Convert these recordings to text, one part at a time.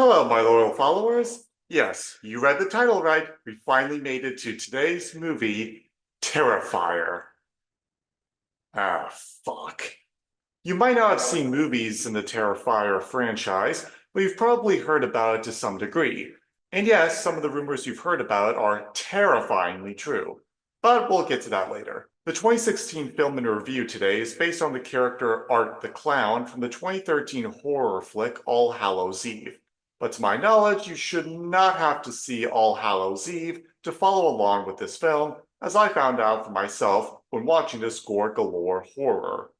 Hello, my loyal followers. Yes, you read the title right. We finally made it to today's movie, Terrifier. Ah, fuck. You might not have seen movies in the Terrifier franchise, but you've probably heard about it to some degree. And yes, some of the rumors you've heard about are terrifyingly true. But we'll get to that later. The 2016 film in review today is based on the character Art the Clown from the 2013 horror flick All Hallows Eve. But to my knowledge, you should not have to see All Hallows Eve to follow along with this film, as I found out for myself when watching this gore galore horror.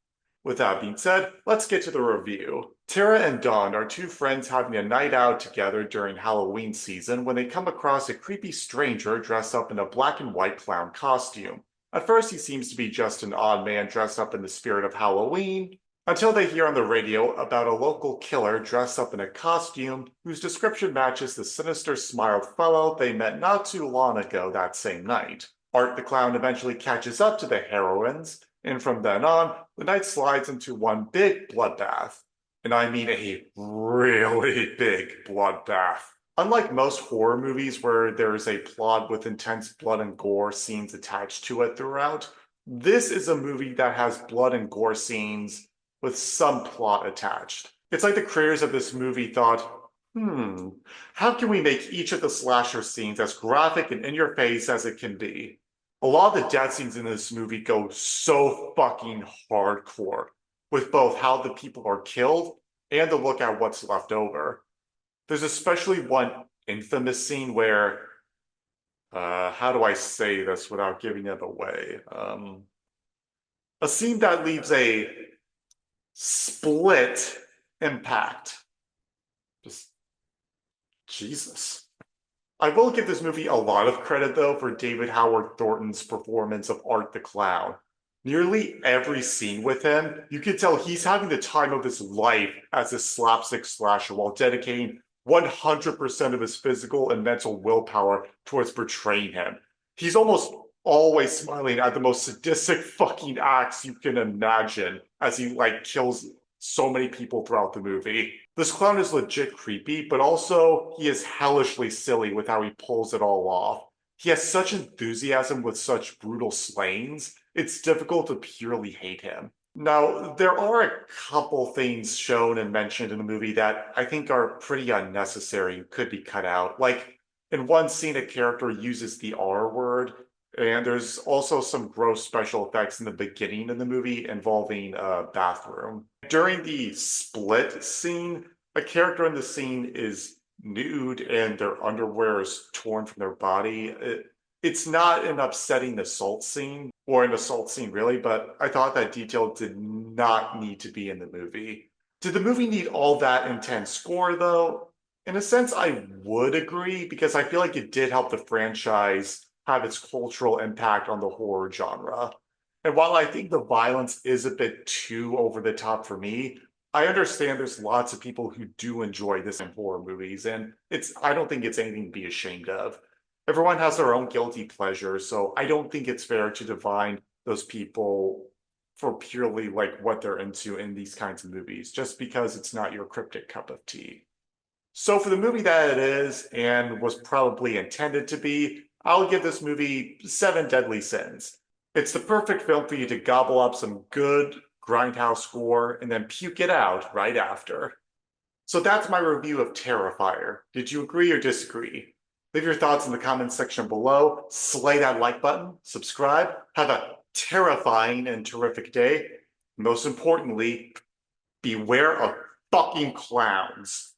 With that being said, let's get to the review. Tara and Dawn are two friends having a night out together during Halloween season when they come across a creepy stranger dressed up in a black and white clown costume. At first, he seems to be just an odd man dressed up in the spirit of Halloween, until they hear on the radio about a local killer dressed up in a costume whose description matches the sinister smiled fellow they met not too long ago that same night. Art the Clown eventually catches up to the heroines, and from then on, the night slides into one big bloodbath. And I mean a really big bloodbath. Unlike most horror movies where there's a plot with intense blood and gore scenes attached to it throughout, this is a movie that has blood and gore scenes with some plot attached. It's like the creators of this movie thought, how can we make each of the slasher scenes as graphic and in your face as it can be? A lot of the death scenes in this movie go so fucking hardcore, with both how the people are killed and the look at what's left over. There's especially one infamous scene where, how do I say this without giving it away? A scene that leaves a split impact. Just Jesus. I will give this movie a lot of credit, though, for David Howard Thornton's performance of Art the Clown. Nearly every scene with him, you can tell he's having the time of his life as a slapstick slasher while dedicating 100% of his physical and mental willpower towards portraying him. He's almost always smiling at the most sadistic fucking acts you can imagine as he, kills so many people throughout the movie. This clown is legit creepy, but also he is hellishly silly with how he pulls it all off. He has such enthusiasm with such brutal slayings, it's difficult to purely hate him. Now, there are a couple things shown and mentioned in the movie that I think are pretty unnecessary and could be cut out. Like, in one scene, a character uses the R word, and there's also some gross special effects in the beginning of the movie involving a bathroom. During the split scene, a character in the scene is nude and their underwear is torn from their body. It's not an upsetting assault scene, or an assault scene really, but I thought that detail did not need to be in the movie. Did the movie need all that intense gore, though? In a sense, I would agree, because I feel like it did help the franchise have its cultural impact on the horror genre. And while I think the violence is a bit too over the top for me, I understand there's lots of people who do enjoy this in horror movies, and I don't think it's anything to be ashamed of. Everyone has their own guilty pleasures, so I don't think it's fair to divine those people for purely what they're into in these kinds of movies, just because it's not your cryptic cup of tea. So for the movie that it is, and was probably intended to be, I'll give this movie 7 deadly sins. It's the perfect film for you to gobble up some good grindhouse gore and then puke it out right after. So that's my review of Terrifier. Did you agree or disagree? Leave your thoughts in the comments section below, slay that like button, subscribe, have a terrifying and terrific day. Most importantly, beware of fucking clowns.